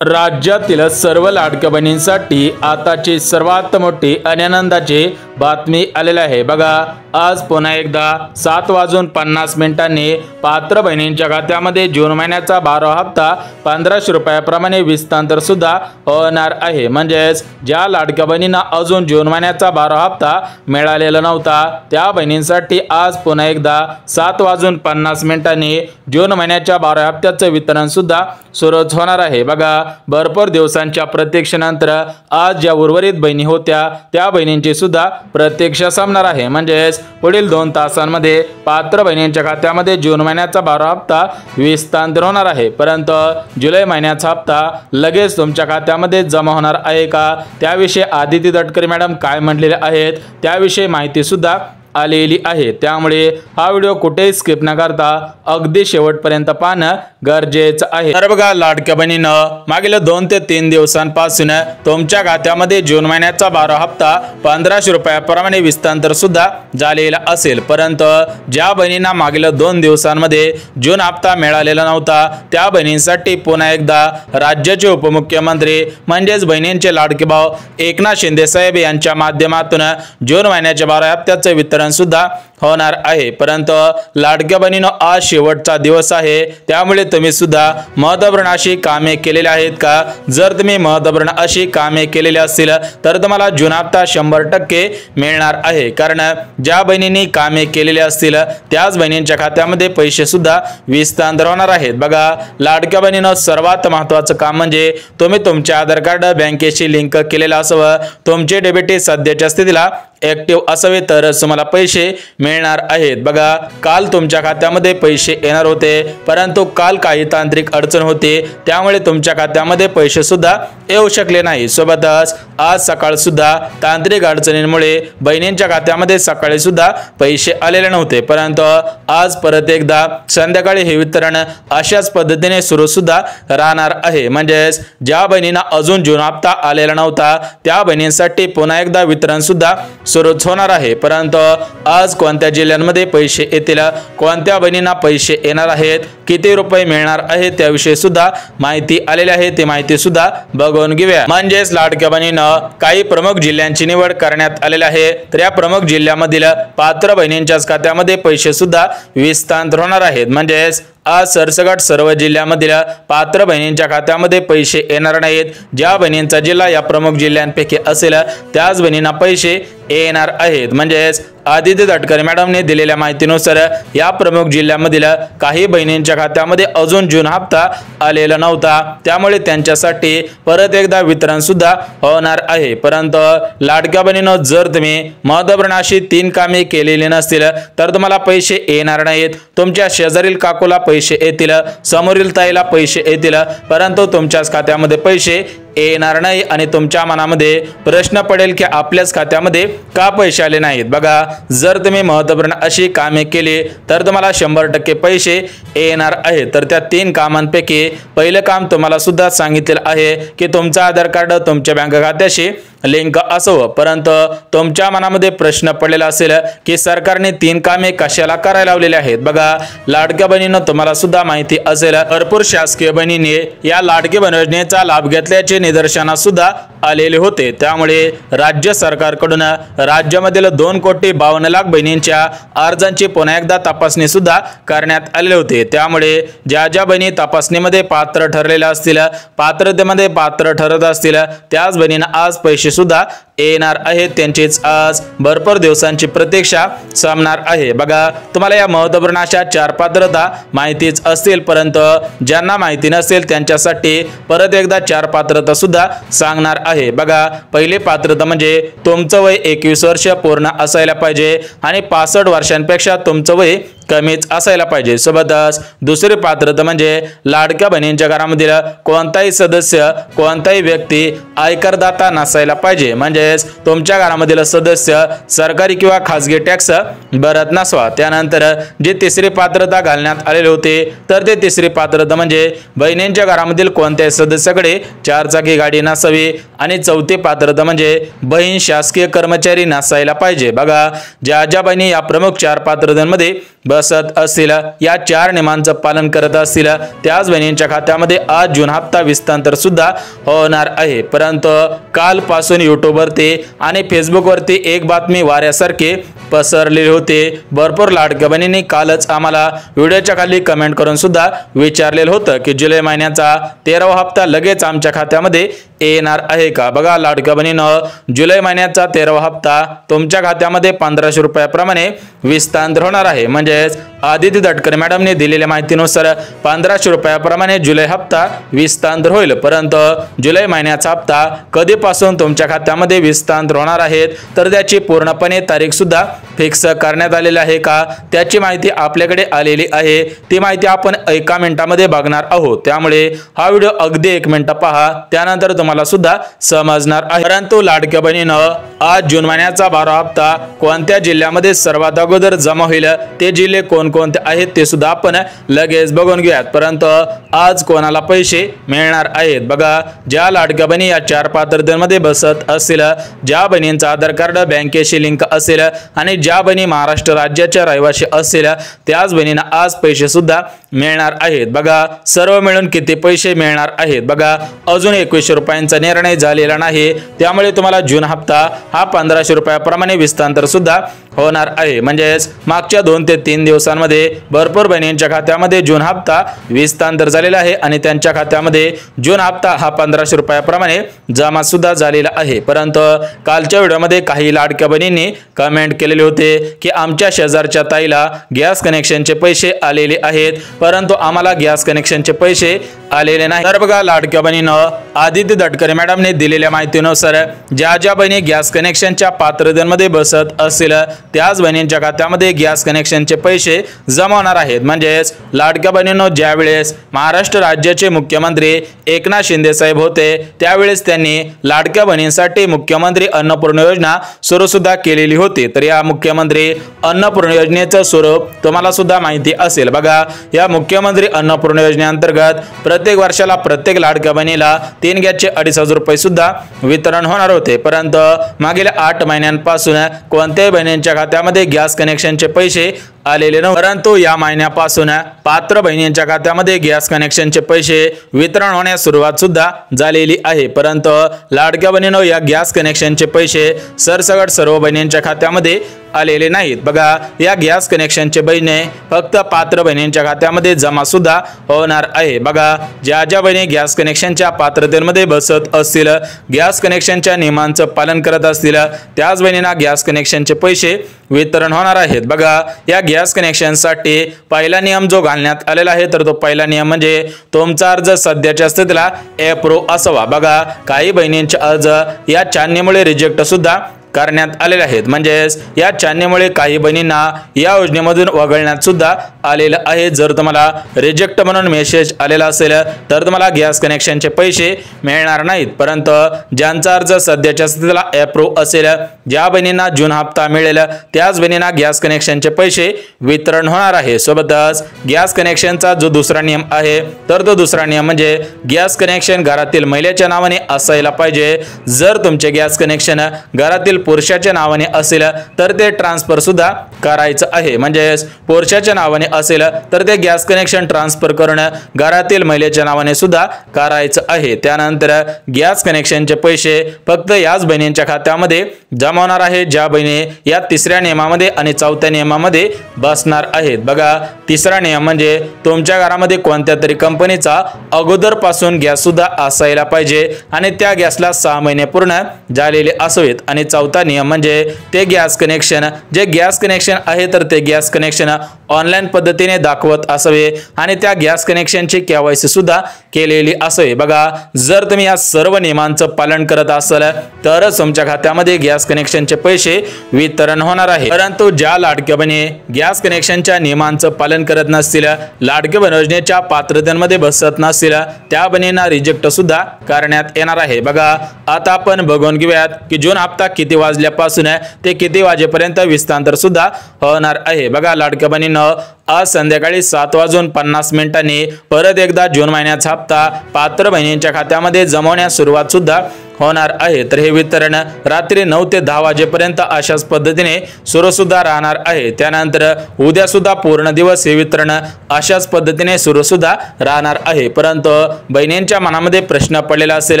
राज्यातील सर्व लाडक्या बहिणींसाठी आताची सर्वात मोठी आणि आनंदाची बातमी आलेली आहे। बघा, आज पुन्हा एकदा 7:50 पात्र बहिणींच्या खात्यामध्ये जून महिन्याचा 12वा हप्ता 1500 रुपयाप्रमाणे विस्तार सुद्धा होणार आहे। म्हणजेच ज्या लाडक्या बहिणींना अजून जून महिन्याचा 12वा हप्ता मिळालेला नव्हता त्या बहिणींसाठी आज पुन्हा एकदा 7:50 जून महिन्याच्या 12व्या हप्त्याचे वितरण सुद्धा सुरू होणार आहे। बघा, भरपूर दिवसांच्या प्रतीक्षेनंतर आज ज्या उर्वरित बहिणी होत्या त्या बहिणींची सुद्धा प्रतीक्षा संपणार आहे। म्हणजेच पुढील 2 तासांमध्ये पात्र बहिणींच्या खात्यामध्ये जून महिन्याचा 12वा हप्ता विस्तार होणार आहे। परंतु जुलै महिन्याचा हप्ता लगेच तुमच्या खात्यामध्ये जमा होणार आहे का, त्याविषयी आदिती तटकरे मॅडम काय म्हटलेले आहेत त्याविषयी माहिती सुद्धा आलेली आहे। त्यामुळे हा व्हिडिओ कुठेही स्किप न करता अगदी शेवटपर्यंत पाहणं गरजेचं आहे। तर बघा, लाडक्या बहिणीनं मागील 2 ते 3 दिवसांपासून तुमच्या खात्यामध्ये जून महिन्याचा 12वा हप्ता 1500 रुपयाप्रमाणे विस्तार सुद्धा झालेला असेल। परंतु ज्या बहिणींना मागील 2 दिवसांमध्ये जून हप्ता मिळालेला नव्हता त्या बहिणींसाठी पुन्हा एकदा राज्याचे उपमुख्यमंत्री म्हणजेच बहिणींचे लाडके भाऊ एकनाथ शिंदे साहेब यांच्या माध्यमातून जून महिन्याच्या 12व्या हप्त्याचे वितरण सुद्धा होणार आहे। परंतु लाडक्या बहिणींनो, आज शेवटचा दिवस आहे, त्यामुळे तुम्ही सुद्धा महत्त्वपूर्ण अशी कामे केलेली आहेत का? जर तुम्ही महत्त्वपूर्ण अशी कामे केलेली असतील तर तुम्हाला जून हप्ता 100% मिळणार आहे। कारण ज्या बहिणींनी कामे केलेली असतील त्याच बहिणींच्या खात्यामध्ये पैसे सुद्धा विस्तार होणार आहेत। बघा, लाडक्या बहिणींनो, सर्वात महत्त्वाचं काम म्हणजे तुम्ही तुमचे आधार कार्ड बँकेशी लिंक केलेलं असावं, तुमचे डेबिट सध्याच्या स्थितीला ऍक्टिव्ह असावे तरच तुम्हाला पैसे मिळणार आहेत। बघा, काल तुमच्या खात्यामध्ये पैसे येणार होते, परंतु काल काही तांत्रिक अडचण होती, त्यामुळे तुमच्या खात्यामध्ये पैसे सुद्धा येऊ शकले नाही। सोबतच आज सकाळ सुद्धा तांत्रिक अडचणींमुळे बहिणींच्या खात्यामध्ये सकाळी सुद्धा पैसे आलेले नव्हते। परंतु आज परत एकदा संध्याकाळी हे वितरण अशाच पद्धतीने सुरू सुद्धा राहणार आहे। म्हणजेच ज्या बहिणींना अजून जून हप्ता आलेला नव्हता त्या बहिणींसाठी पुन्हा एकदा वितरण सुद्धा सुरूच होणार आहे। परंतु आज कोणत्या जिल्ह्यांमध्ये पैसे येतील, कोणत्या बहिणींना पैसे येणार आहेत, किती रुपये मिळणार आहेत त्याविषयी सुद्धा माहिती आलेली आहे, ती माहिती सुद्धा बघून घेऊया। म्हणजेच लाडक्या बहिणीनं काही प्रमुख जिल्ह्यांची निवड करण्यात आलेली आहे, तर या प्रमुख जिल्ह्यामधील पात्र बहिणींच्याच खात्यामध्ये पैसे सुद्धा विस्तार होणार आहेत। म्हणजेच आज सरसकट सर्व जिल्ह्यामधील पात्र बहिणींच्या खात्यामध्ये पैसे येणार नाहीत। ज्या बहिणींचा जिल्हा या प्रमुख जिल्ह्यांपैकी असेल त्याच बहिणींना पैसे येणार आहेत। म्हणजेच आदिती तटकरे मॅडमने दिलेल्या माहितीनुसार या प्रमुख जिल्ह्यामधील काही बहिणींच्या खात्यामध्ये अजून जून हप्ता आलेला नव्हता, त्यामुळे त्यांच्यासाठी परत एकदा वितरण सुद्धा होणार आहे। परंतु लाडक्या बहिणींनो, जर तुम्ही महत्त्वपूर्ण अशी 3 कामे केलेली नसतील तर तुम्हाला पैसे येणार नाहीत। तुमच्या शेजारील काकूला पैसे येतील, समोरील ताईला पैसे येतील, परंतु तुमच्याच खात्यामध्ये पैसे येणार नाही आणि तुमच्या मनामध्ये प्रश्न पडेल की आपल्याच खात्यामध्ये का पैसे आले नाहीत। बघा, जर तुम्ही महत्त्वपूर्ण अशी कामे केली तर तुम्हाला 100% पैसे येणार आहेत। तर त्या 3 कामांपैकी पहिलं काम तुम्हाला सुद्धा सांगितलेलं आहे की तुमचं आधार कार्ड तुमच्या बँक खात्याशी लिंक असावं। परंतु तुमच्या मनामध्ये प्रश्न पडलेला असेल की सरकारने 3 कामे कशाला करायला लावलेली आहेत। बघा, लाडक्या बहिणींनो, तुम्हाला सुद्धा माहिती असेल भरपूर शासकीय बहिणींनी या लाडकी बहीण योजनेचा लाभ घेतल्याचे निदर्शनास सुद्धा आलेले होते। त्यामुळे राज्य सरकारकडून राज्यामधील 2,52,00,000 बहिणींच्या अर्जांची पुन्हा एकदा तपासणी सुद्धा करण्यात आले होते। त्यामुळे ज्या ज्या बहिणी तपासणीमध्ये पात्र ठरलेल्या असतील, पात्रतेमध्ये पात्र ठरत असतील त्याच बहिणींना आज पैसे सुद्धा येणार आहेत। त्यांचीच आज भरपूर दिवसांची प्रतीक्षा संपणार आहे। बघा, तुम्हाला या महत्त्वपूर्ण अशा 4 पात्रता माहितीच असतील, परंतु ज्यांना माहिती नसेल त्यांच्यासाठी परत एकदा 4 पात्रता सुद्धा सांगणार आहे। बघा, पहिली पात्रता म्हणजे तुमचं वय 21 वर्ष पूर्ण असायला पाहिजे आणि 65 वर्षांपेक्षा तुमचं वय कमीच असायला पाहिजे। सोबतच दुसरी पात्रता म्हणजे लाडक्या बहिणींच्या घरामधील कोणताही सदस्य, कोणताही व्यक्ती आयकरदाता नसायला पाहिजे। म्हणजेच तुमच्या घरामधील सदस्य सरकारी किंवा खासगी टॅक्स भरत नसावा। त्यानंतर जी तिसरी पात्रता घालण्यात आलेली होती तर ते तिसरी पात्रता म्हणजे बहिणींच्या घरामधील कोणत्याही सदस्याकडे 4 चाकी गाडी नसावी आणि चौथी पात्रता म्हणजे बहीण शासकीय कर्मचारी नसायला पाहिजे। बघा, ज्या ज्या बहिणी या प्रमुख 4 पात्रतांमध्ये बसत असतील, या 4 नियमांचं पालन करत असतील, त्याच बहिणींच्या खात्यामध्ये आज जून हप्ता विस्तार सुद्धा होणार आहे। परंतु कालपासून यूट्यूबवरती आणि फेसबुकवरती एक बातमी वाऱ्यासारखी पसरलेली होते। भरपूर लाडक्या बहिणींनी कालच आम्हाला व्हिडिओच्या खाली कमेंट करून सुद्धा विचारलेलं होतं की जुलै महिन्याचा 13वा हप्ता लगेच आमच्या खात्यामध्ये येणार आहे का। बघा लाडक्या बहिणींनो, जुलै महिन्याचा 13वा हप्ता तुमच्या खात्यामध्ये 1500 रुपयाप्रमाणे विस्तार होणार आहे। म्हणजेच आदिती तटकरे मॅडमने दिलेल्या माहितीनुसार 1500 रुपयाप्रमाणे जुलै हप्ता विस्तार होईल। परंतु जुलै महिन्याचा हप्ता कधीपासून तुमच्या खात्यामध्ये विस्तार होणार आहेत तर त्याची पूर्णपणे तारीख सुद्धा फिक्स करण्यात आलेली आहे का, त्याची माहिती आपल्याकडे आलेली आहे। ती माहिती आपण एका मिनिटामध्ये बघणार आहोत, त्यामुळे हा व्हिडिओ अगदी 1 मिनिट पहा, त्यानंतर तुम्हाला सुद्धा समजणार आहे। परंतु लाडक्या बहिणींनो, आज जून महिन्याचा 12वा हप्ता कोणत्या जिल्ह्यामध्ये सर्वात अगोदर जमा होईल, ते जिल्हे कोणकोणते आहेत ते सुद्धा आपण लगेच बघून घेऊयात। परंतु आज कोणाला पैसे मिळणार आहेत, बघा ज्या लाडक्या बहिणी या 4 पात्रतेमध्ये बसत असतील, ज्या बहिणींचा आधार कार्ड बँकेशी लिंक असेल आणि ज्या बहिणी महाराष्ट्र राज्याच्या रहिवासी असतील, त्याच बहिणींना आज पैसे सुद्धा मिळणार आहेत। बघा सर्व मिळून किती पैसे मिळणार आहेत, बघा अजून 2100 रुपयांचा निर्णय झालेला नाही, त्यामुळे तुम्हाला जून हप्ता हा 1500 रुपयाप्रमाणे विस्तार सुद्धा होणार आहे। म्हणजेच मागच्या 2 ते 3 दिवसांमध्ये भरपूर बहिणींच्या खात्यामध्ये जून हप्ता विस्तार झालेला आहे आणि त्यांच्या खात्यामध्ये जून हप्ता हा 1500 रुपयाप्रमाणे जमा सुद्धा झालेला आहे। परंतु कालच्या व्हिडिओमध्ये काही लाडक्या बहिणींनी कमेंट केलेले होते की आमच्या शेजारच्या ताईला गॅस कनेक्शनचे पैसे आलेले आहेत, परंतु आम्हाला गॅस कनेक्शनचे पैसे आलेले नाही। तर बघा लाडक्या बहिणींनो, आदिती तटकरे मॅडमने दिलेल्या माहितीनुसार ज्या ज्या बहिणी गॅस कनेक्शनच्या पात्रतेमध्ये बसत असतील, त्याच बहिणींच्या खात्यामध्ये गॅस कनेक्शनचे पैसे जमा होणार आहेत। म्हणजेच लाडक्या बहिणींनो, ज्यावेळेस महाराष्ट्र राज्याचे मुख्यमंत्री एकनाथ शिंदे साहेब होते, त्यावेळेस त्यांनी लाडक्या बहिणींसाठी मुख्यमंत्री अन्नपूर्णा योजना सुरू सुद्धा केलेली होती। तर या मुख्यमंत्री अन्नपूर्णा योजनेचं स्वरूप तुम्हाला सुद्धा माहिती असेल। बघा या मुख्यमंत्री अन्नपूर्णा योजनेअंतर्गत प्रत्येक वर्षाला प्रत्येक लाडक्या बहिणीला 3 गॅसचे 2500 रुपये सुद्धा वितरण होणार होते। परंतु मागील 8 महिन्यांपासून कोणत्याही बहिणींच्या खात्यामध्ये गॅस कनेक्शनचे पैसे आलेले नव्हते, परंतु या महिन्यापासून पात्र बहिणींच्या खात्यामध्ये गॅस कनेक्शनचे पैसे वितरण होण्यास सुरुवात सुद्धा झालेली आहे। परंतु लाडक्या बहिणींनो, या गॅस कनेक्शनचे पैसे सरसकट सर्व बहिणींच्या खात्यामध्ये आलेले नाहीत। बघा या गॅस कनेक्शनचे पैसे फक्त पात्र बहिणींच्या खात्यामध्ये जमा सुद्धा होणार आहे। बघा ज्या ज्या बहिणी गॅस कनेक्शनच्या पात्रतेमध्ये बसत असतील, गॅस कनेक्शनच्या नियमांचं पालन करत असतील, त्याच बहिणींना गॅस कनेक्शनचे पैसे वितरण होणार आहेत। बघा या गॅस कनेक्शनसाठी पहिला नियम जो घालण्यात आलेला आहे, तर तो पहिला नियम म्हणजे तुमचा अर्ज सध्याच्या स्थितीला अप्रूव्ह असावा। बघा काही बहिणींचे अर्ज या चांदणीमुळे रिजेक्ट सुद्धा करण्यात आलेले आहेत। म्हणजेच या चांदणीमुळे काही बहिणींना या योजनेमधून वगळण्यात सुद्धा आलेलं आहे। जर तुम्हाला रिजेक्ट म्हणून मेसेज आलेला असेल तर तुम्हाला गॅस कनेक्शनचे पैसे मिळणार नाहीत। परंतु ज्यांचा अर्ज सध्याच्या स्थितीला अप्रूव्ह असेल, ज्या बहिणींना जून हप्ता मिळेल, त्याच बहिणींना गॅस कनेक्शनचे पैसे वितरण होणार आहे। सोबतच गॅस कनेक्शनचा जो दुसरा नियम आहे, तर तो दुसरा नियम म्हणजे गॅस कनेक्शन घरातील महिलेच्या नावाने असायला पाहिजे। जर तुमचे गॅस कनेक्शन घरातील पुरुषाच्या नावाने असेल तर ते ट्रान्सफर सुद्धा करायचं आहे। म्हणजेच पुरुषाच्या नावाने असेल तर ते गॅस कनेक्शन ट्रान्सफर करून घरातील महिलेच्या नावाने सुद्धा करायचं आहे। त्यानंतर गॅस कनेक्शनचे पैसे फक्त याच बहिणींच्या खात्यामध्ये जमा होणार आहे ज्या बहिणी या 3ऱ्या नियमामध्ये आणि 4थ्या नियमामध्ये बसणार आहेत। बघा तिसरा नियम म्हणजे तुमच्या घरामध्ये कोणत्या तरी कंपनीचा अगोदर पासून गॅस सुद्धा असायला पाहिजे आणि त्या गॅसला 6 महिने पूर्ण झालेले असावेत। आणि 4था नियम म्हणजे ते गॅस कनेक्शन जे गॅस कनेक्शन आहे तर ते गॅस कनेक्शन ऑनलाईन पद्धतीने दाखवत असावे आणि त्या गॅस कनेक्शनची केवायसी सुद्धा केलेली असावी। बघा जर तुम्ही या सर्व नियमांचं पालन करत असाल तरच तुमच्या खात्यामध्ये गॅस कनेक्शनचे पैसे वितरण होणार आहे। परंतु ज्या लाडक्या बहिणी गॅस कनेक्शनच्या नियमांचं पालन करत नसतील, लाडकी बहीण योजनेच्या पात्रतेमध्ये बसत नसतील, त्या बहिणींना रिजेक्ट सुद्धा करण्यात येणार आहे। बघा आता आपण बघून घेऊयात की जून हप्ता किती वाजल्यापासून ते किती वाजेपर्यंत विस्तार सुद्धा होणार आहे। बघा लाडक्या बहिणींनो, आज संध्याकाळी 7:50 परत एकदा जून महिन्याचा हप्ता पात्र बहिणींच्या खात्यामध्ये जमवण्यास सुरुवात सुद्धा होणार आहे। तर हे वितरण रात्री 9 ते 10 वाजेपर्यंत अशाच पद्धतीने सुरू सुद्धा राहणार आहे। त्यानंतर उद्या सुद्धा पूर्ण दिवस हे वितरण अशाच पद्धतीने सुरू सुद्धा राहणार आहे। परंतु बहिणींच्या मनामध्ये प्रश्न पडलेला असेल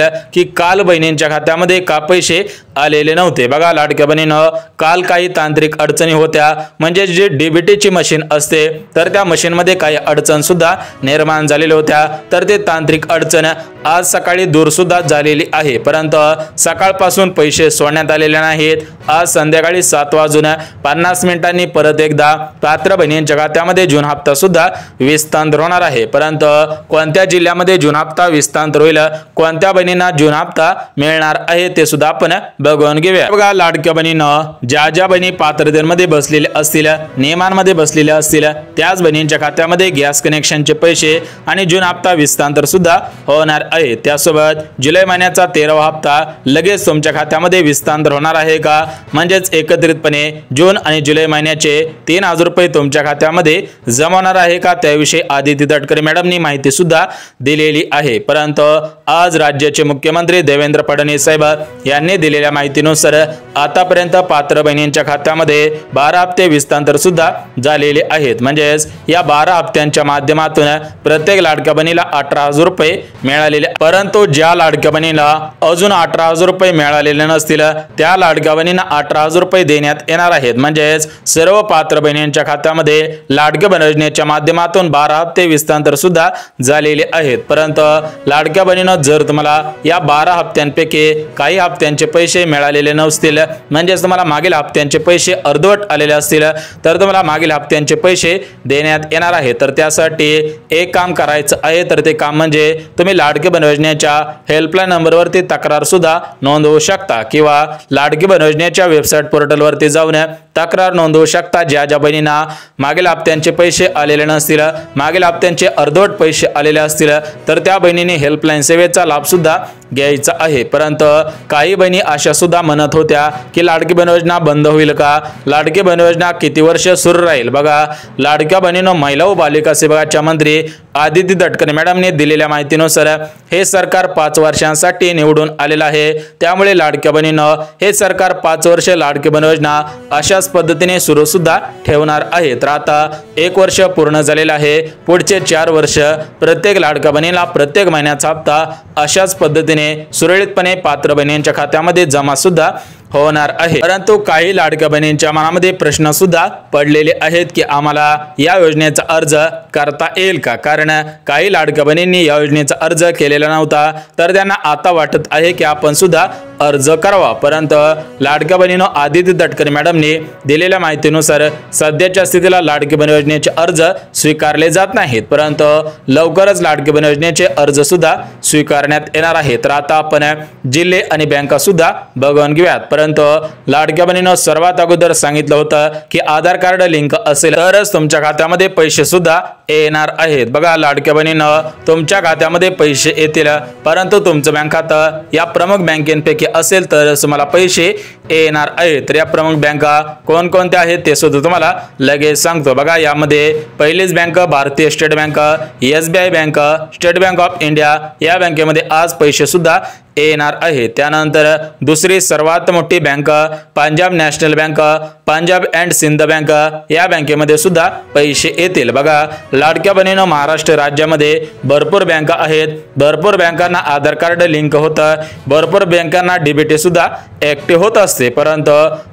की काल बहिणींच्या खात्यामध्ये का पैसे आलेले नव्हते। बघा लाडक्या बहिणींनो, काल काही तांत्रिक अडचणी होत्या, म्हणजे जे डीबीटीची मशीन असते तर त्या मशीनमध्ये काही अडचण सुद्धा निर्माण झालेल्या होत्या। तर ते तांत्रिक अडचण आज सकाळी दूर सुद्धा झालेली आहे। परंतु सकाळपासून पैसे सोडण्यात आलेले नाहीत। आज संध्याकाळी 7:50 परत एकदा पात्र बहिणींच्या खात्यामध्ये जून हप्ता सुद्धा विस्तार होणार आहे। परंतु कोणत्या जिल्ह्यामध्ये जून हप्ता विस्तार होईल, कोणत्या बहिणींना जून हप्ता मिळणार आहे ते सुद्धा आपण बघून घेऊया। बघा लाडक्या बहिणींनो, ज्या बहिणी पात्रतेमध्ये बसलेले असतील, नियमांमध्ये बसलेले असतील, त्याच बहिणींच्या खात्यामध्ये गॅस कनेक्शनचे पैसे आणि जून हप्ता विस्तार सुद्धा होणार आहे। त्यासोबत जुलै महिन्याचा 13वा हप्ता लगेच तुमच्या खात्यामध्ये विस्तार होणार आहे का, म्हणजेच एकत्रितपणे जून आणि जुलै महिन्याचे 3000 रुपये तुमच्या खात्यामध्ये जमा होणार आहे का, त्याविषयी आदिती तटकरे मॅडमनी माहिती सुद्धा दिलेली आहे। परंतु आज राज्याचे मुख्यमंत्री देवेंद्र फडणवीस साहेब यांनी दिलेल्या माहितीनुसार आतापर्यंत पात्र बहिणींच्या खात्यामध्ये 12 हप्ते विस्तार सुद्धा झालेले आहेत। म्हणजेच या 12 हप्त्यांच्या माध्यमातून प्रत्येक लाडक्या बहिणीला 18,000 रुपये मिळालेले। परंतु ज्या लाडक्या बहिणीला अजून 18,000 रुपये मिळालेले नसतील त्या लाडक्या बहिणींना 18,000 रुपये देण्यात येणार आहेत। म्हणजेच सर्व पात्र बहिणींच्या खात्यामध्ये लाडक्या बहीण योजनेच्या माध्यमातून 12 हप्ते विस्तार सुद्धा झालेले आहेत। परंतु लाडक्या बहिणींनो, जर तुम्हाला या 12 हप्त्यांपैकी काही हप्त्यांचे पैसे मिळालेले नसतील, म्हणजेच तुम्हाला मागील हप्त्यांचे पैसे अर्धवट आलेले असतील, तर तुम्हाला मागील हप्त्यांचे पैसे देण्यात येणार आहे। तर त्यासाठी एक काम करायचं आहे, तर ते काम म्हणजे तुम्ही लाडकी बहीण योजनेच्या हेल्पलाईन नंबरवरती तक्रार सुद्धा नोंदवू शकता किंवा लाडकी बहीण योजनेच्या वेबसाईट पोर्टलवरती जाऊन तक्रार नोंदवू शकता। ज्या बहिणींना मागील हप्त्यांचे पैसे आलेले नसतील, मागील हप्त्यांचे अर्धवट पैसे आलेले असतील, तर त्या बहिणींनी हेल्पलाईन सेवेचा लाभ सुद्धा घ्यायचा आहे। परंतु काही बहिणी अशा सुद्धा म्हणत होत्या की लाडकी बहीण योजना बंद होईल का, लाडकी बहीण योजना किती वर्ष सुरू राहील। बघा लाडक्या बहिणींनो, महिला व बालिका विभागाच्या मंत्री आदिती तटकरे मॅडमने दिलेल्या माहितीनुसार हे सरकार 5 वर्षांसाठी निवडून आलेलं आहे। त्यामुळे लाडक्या बहिणींनो, हे सरकार 5 वर्ष लाडकी बहीण योजना अशाच पद्धतीने सुरू सुद्धा ठेवणार आहे। तर आता 1 वर्ष पूर्ण झालेलं आहे, पुढचे 4 वर्ष प्रत्येक लाडक्या बहिणीला प्रत्येक महिन्याचा हप्ता अशाच पद्धतीने सुरळीतपणे पात्र बहिणींच्या खात्यामध्ये जमा सुद्धा होणार आहे। परंतु काही लाडक्या बहिणींच्या मनामध्ये प्रश्न सुद्धा पडलेले आहेत की आम्हाला या योजनेचा अर्ज करता येईल का, कारण काही लाडक्या बहिणींनी या योजनेचा अर्ज केलेला नव्हता, तर त्यांना आता वाटत आहे की आपण सुद्धा अर्ज करावा। परंतु लाडक्या बहिणींनो, आदिती तटकरे मॅडमने दिलेल्या माहितीनुसार सध्याच्या स्थितीला लाडकी बहीण योजनेचे अर्ज स्वीकारले जात नाहीत, परंतु लवकरच लाडकी बहीण योजनेचे अर्ज सुद्धा स्वीकारण्यात येणार आहे। तर आता आपण जिल्हे आणि बँका सुद्धा बघून घेऊयात। परंतु लाडक्या बहिणींनो, सर्वात अगोदर सांगितलं होतं की आधार कार्ड लिंक असेल तरच तुमच्या खात्यामध्ये पैसे सुद्धा येणार आहेत। बघा लाडक्या बहिणींनो, तुमच्या खात्यामध्ये पैसे येतील, परंतु तुमचं बँक खातं या प्रमुख बँकेपैकी असेल तर तुम्हाला पैसे येणार आहेत। तर या प्रमुख बँका कोणकोणत्या आहेत ते सुद्धा तुम्हाला लगेच सांगतो। बघा यामध्ये पहिलीच बँक भारतीय state bank, SBI bank, state bank of India या बँकेमध्ये आज पैसे सुद्धा येणार आहे। त्यानंतर दुसरी सर्वात मोठी bank Punjab national bank, Punjab and Sindh bank या बँकेमध्ये सुद्धा पैसे येतील। बघा लाडक्या बहिणींनो, महाराष्ट्र राज्यामध्ये भरपूर बँका आहेत, भरपूर बँकांना आधार कार्ड लिंक होतं, भरपूर बँकांना डीबीटी सुद्धा ऍक्टिव्ह होत असते। परंतु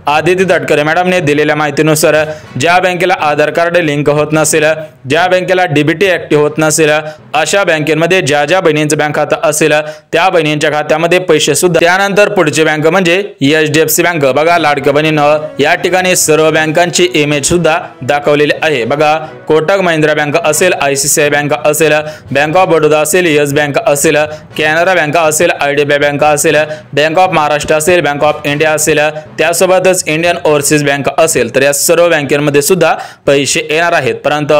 आदिती तटकरे मॅडमने दिलेल्या माहितीनुसार ज्या बँकेला आधार कार्ड लिंक होत नसेल, ज्या बँकेला डीबीटी ऍक्टिव्ह होत नसेल, अशा बँकेमध्ये ज्या बहिणींचं बँक खातं असेल त्या बहिणींच्या खात्यामध्ये पैसे सुद्धा। त्यानंतर पुढची बँक म्हणजे HDFC बँक। बघा लाडक्या बहिणींनो, या ठिकाणी सर्व बँकांची इमेज सुद्धा दाखवलेली आहे। बघा कोटक महिंद्रा बँक असेल, ICICI बँक असेल, बँक ऑफ बडोदा असेल, येस बँक असेल, कॅनरा बँक असेल, IDBI बँक असेल, बँक ऑफ महाराष्ट्र असेल, बँक ऑफ इंडिया असेल, त्यासोबतच इंडियन ओव्हरसीज बँक असेल, तर या सर्व बँकांमध्ये सुद्धा पैसे येणार आहेत। परंतु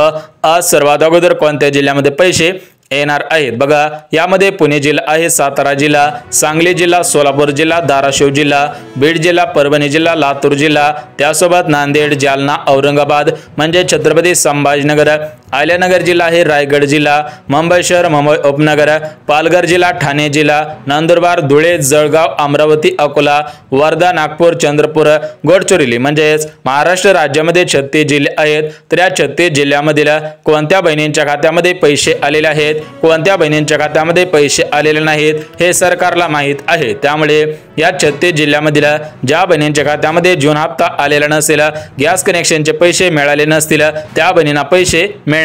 आज सर्वात अगोदर कोणत्या जिल्ह्यामध्ये पैसे येणार आहेत? बघा यामध्ये पुणे जिल्हा आहे, सातारा जिल्हा, सांगली जिल्हा, सोलापूर जिल्हा, धाराशिव जिल्हा, बीड जिल्हा, परभणी जिल्हा, लातूर जिल्हा, त्यासोबत नांदेड, जालना, औरंगाबाद म्हणजे छत्रपती संभाजीनगर अहिल्यानगर जिल्हा आहे रायगड जिल्हा, मुंबई शहर, मुंबई उपनगर, पालघर जिल्हा, ठाणे जिल्हा, नंदुरबार, धुळे, जळगाव, अमरावती, अकोला, वर्धा, नागपूर, चंद्रपूर, गडचिरोली म्हणजेच महाराष्ट्र राज्यामध्ये 36 जिल्हे आहेत। तर या 36 जिल्ह्यामधील कोणत्या बहिणींच्या खात्यामध्ये पैसे आलेले आहेत, कोणत्या बहिणींच्या खात्यामध्ये पैसे आलेले नाहीत हे सरकारला माहीत आहे। त्यामुळे या 36 जिल्ह्यामधील ज्या बहिणींच्या खात्यामध्ये जून हप्ता आलेला नसेल, गॅस कनेक्शनचे पैसे मिळाले नसतील, त्या बहिणींना पैसे मिळणार।